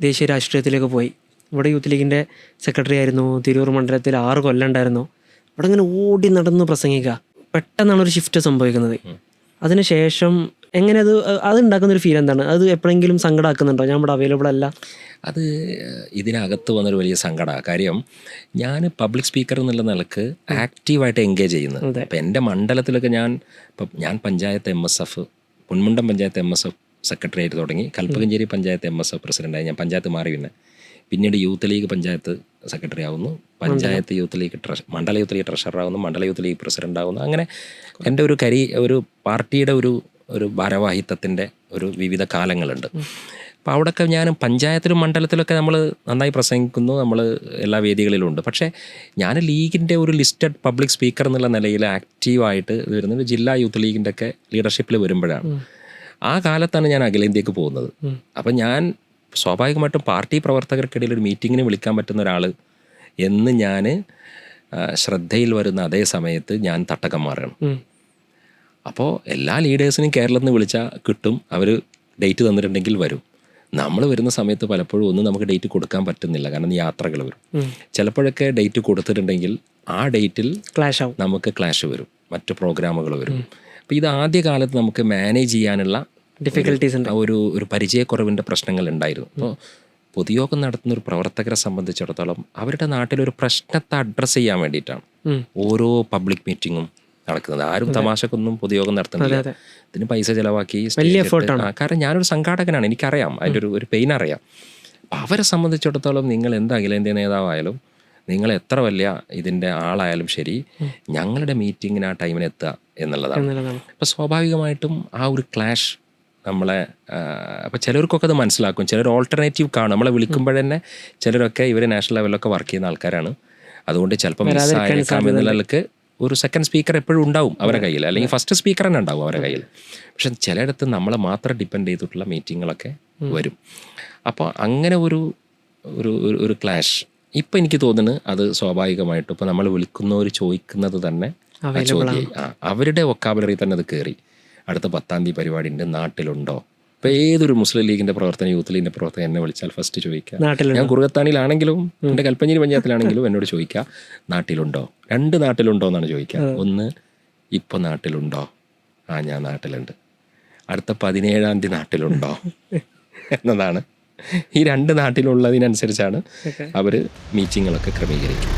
ദേശീയ രാഷ്ട്രീയത്തിലേക്ക് പോയി. ഇവിടെ യൂത്ത് ലീഗിൻ്റെ സെക്രട്ടറി ആയിരുന്നു. തിരൂർ മണ്ഡലത്തിൽ 6 കൊല്ലം ഉണ്ടായിരുന്നു. ഇവിടെ ഇങ്ങനെ ഓടി നടന്ന് പ്രസംഗിക്കുക. പെട്ടെന്നാണ് ഒരു ഷിഫ്റ്റ് സംഭവിക്കുന്നത്. അതിനുശേഷം എങ്ങനെ അത് ഉണ്ടാക്കുന്നൊരു ഫീൽ എന്താണ്? അത് എപ്പോഴെങ്കിലും സങ്കടമാക്കുന്നുണ്ടോ? ഞാൻ ഇവിടെ അവൈലബിൾ അല്ല. അത് ഇതിനകത്ത് വന്നൊരു വലിയ സങ്കടമാണ്. കാര്യം ഞാൻ പബ്ലിക് സ്പീക്കർ എന്നുള്ള നിലക്ക് ആക്റ്റീവായിട്ട് എൻഗേജ് ചെയ്യുന്നത്. ഇപ്പം എൻ്റെ മണ്ഡലത്തിലൊക്കെ ഞാൻ panchayat MSF, Ponmundam panchayat MSF secretary ആയിട്ട് തുടങ്ങി. കൽപ്പകഞ്ചേരി പഞ്ചായത്ത് MSF പ്രസിഡൻ്റായി. ഞാൻ പഞ്ചായത്ത് മാറി പിന്നീട് യൂത്ത് ലീഗ് പഞ്ചായത്ത് സെക്രട്ടറി ആവുന്നു, പഞ്ചായത്ത് യൂത്ത് ലീഗ് മണ്ഡല യൂത്ത് ലീഗ് ട്രഷറർ ആവുന്നു, മണ്ഡല യൂത്ത് ലീഗ് പ്രസിഡൻ്റ് ആവുന്നു. അങ്ങനെ എൻ്റെ ഒരു പാർട്ടിയുടെ ഒരു ഭാരവാഹിത്വത്തിൻ്റെ ഒരു വിവിധ കാലങ്ങളുണ്ട്. അപ്പോൾ അവിടെയൊക്കെ ഞാൻ പഞ്ചായത്തിലും മണ്ഡലത്തിലൊക്കെ നമ്മൾ നന്നായി പ്രസംഗിക്കുന്നു, നമ്മൾ എല്ലാ വേദികളിലും ഉണ്ട്. പക്ഷേ ഞാൻ ലീഗിൻ്റെ ഒരു ലിസ്റ്റഡ് പബ്ലിക് സ്പീക്കർ എന്നുള്ള നിലയിൽ ആക്റ്റീവായിട്ട് വരുന്നത് ജില്ലാ യൂത്ത് ലീഗിൻ്റെ ഒക്കെ ലീഡർഷിപ്പിൽ വരുമ്പോഴാണ്. ആ കാലത്താണ് ഞാൻ അഖിലേന്ത്യക്ക് പോകുന്നത്. അപ്പം ഞാൻ സ്വാഭാവികമായിട്ടും പാർട്ടി പ്രവർത്തകർക്കിടയിൽ ഒരു മീറ്റിങ്ങിന് വിളിക്കാൻ പറ്റുന്ന ഒരാൾ എന്ന് ഞാൻ ശ്രദ്ധയിൽ വരുന്ന അതേ സമയത്ത് ഞാൻ തട്ടകം മാറുകയാണ്. അപ്പോൾ എല്ലാ ലീഡേഴ്സിനും കേരളത്തിൽ നിന്ന് വിളിച്ചാൽ കിട്ടും, അവർ ഡേറ്റ് തന്നിട്ടുണ്ടെങ്കിൽ വരും. നമ്മൾ വരുന്ന സമയത്ത് പലപ്പോഴും ഒന്നും നമുക്ക് ഡേറ്റ് കൊടുക്കാൻ പറ്റുന്നില്ല, കാരണം യാത്രകൾ വരും. ചിലപ്പോഴൊക്കെ ഡേറ്റ് കൊടുത്തിട്ടുണ്ടെങ്കിൽ ആ ഡേറ്റിൽ നമുക്ക് ക്ലാഷ് വരും, മറ്റു പ്രോഗ്രാമുകൾ വരും. അപ്പോൾ ഇത് ആദ്യ കാലത്ത് നമുക്ക് മാനേജ് ചെയ്യാനുള്ള ഡിഫിക്കൽട്ടീസ് ഉണ്ട്, ഒരു പരിചയക്കുറവിൻ്റെ പ്രശ്നങ്ങൾ ഉണ്ടായിരുന്നു. അപ്പോൾ പൊതുയോഗം നടത്തുന്ന ഒരു പ്രവർത്തകരെ സംബന്ധിച്ചിടത്തോളം അവരുടെ നാട്ടിലൊരു പ്രശ്നത്തെ അഡ്രസ്സ് ചെയ്യാൻ വേണ്ടിയിട്ടാണ് ഓരോ പബ്ലിക് മീറ്റിങ്ങും നടക്കുന്നത്. ആരും തമാശക്കൊന്നും പൊതുയോഗം നടത്തുന്നില്ല, ഇതിന് പൈസ ചിലവാക്കി. കാരണം ഞാനൊരു സംഘാടകനാണ്, എനിക്കറിയാം അതിൻ്റെ ഒരു പെയിൻ അറിയാം. അപ്പം അവരെ സംബന്ധിച്ചിടത്തോളം നിങ്ങൾ എന്ത് അഖിലേന്ത്യാ നേതാവായാലും, നിങ്ങൾ എത്ര വലിയ ഇതിൻ്റെ ആളായാലും ശരി, ഞങ്ങളുടെ മീറ്റിങ്ങിന് ആ ടൈമിന് എത്തുക എന്നുള്ളതാണ്. അപ്പോൾ സ്വാഭാവികമായിട്ടും ആ ഒരു ക്ലാഷ് നമ്മളെ അപ്പോൾ ചിലർക്കൊക്കെ അത് മനസ്സിലാക്കും, ചിലർ ഓൾട്ടർനേറ്റീവ് കാണും. നമ്മളെ വിളിക്കുമ്പോഴന്നെ ചിലരൊക്കെ ഇവർ നാഷണൽ ലെവലിലൊക്കെ വർക്ക് ചെയ്യുന്ന ആൾക്കാരാണ്, അതുകൊണ്ട് ചിലപ്പോൾ മിസ്സായേക്കാം എന്നുള്ളവർക്ക് ഒരു സെക്കൻഡ് സ്പീക്കർ എപ്പോഴും ഉണ്ടാവും അവരുടെ കയ്യിൽ, അല്ലെങ്കിൽ ഫസ്റ്റ് സ്പീക്കർ തന്നെ ഉണ്ടാവും അവരുടെ കയ്യിൽ. പക്ഷെ ചിലയിടത്ത് നമ്മളെ മാത്രം ഡിപ്പെൻഡ് ചെയ്തിട്ടുള്ള മീറ്റിങ്ങുകളൊക്കെ വരും. അപ്പോൾ അങ്ങനെ ഒരു ക്ലാഷ് ഇപ്പം എനിക്ക് തോന്നുന്നു അത് സ്വാഭാവികമായിട്ടും ഇപ്പോൾ നമ്മൾ വിളിക്കുന്നവർ ചോദിക്കുന്നത് തന്നെ ചോദ്യം അവരുടെ വൊക്കാബുലറി തന്നെ അത് കയറി. അടുത്ത 10-ാം തീയതി പരിപാടി ഉണ്ട്, നാട്ടിലുണ്ടോ? ഇപ്പോൾ ഏതൊരു മുസ്ലിം ലീഗിൻ്റെ പ്രവർത്തനം, യൂത്ത് ലീഗിൻ്റെ പ്രവർത്തനം എന്നെ വിളിച്ചാൽ ഫസ്റ്റ് ചോദിക്കുക, ഞാൻ കുറുകത്താണിയിലാണെങ്കിലും എൻ്റെ കൽപ്പഞ്ചേരി പഞ്ചായത്തിലാണെങ്കിലും എന്നോട് ചോദിക്കുക നാട്ടിലുണ്ടോ. 2 നാട്ടിലുണ്ടോ എന്നാണ് ചോദിക്കുക. ഒന്ന്, ഇപ്പോൾ നാട്ടിലുണ്ടോ? ഞാൻ നാട്ടിലുണ്ട്. അടുത്ത 17-ാം തീയതി നാട്ടിലുണ്ടോ എന്നതാണ്. ഈ 2 നാട്ടിലുള്ളതിനനുസരിച്ചാണ് അവർ മീറ്റിങ്ങുകളൊക്കെ ക്രമീകരിക്കുക.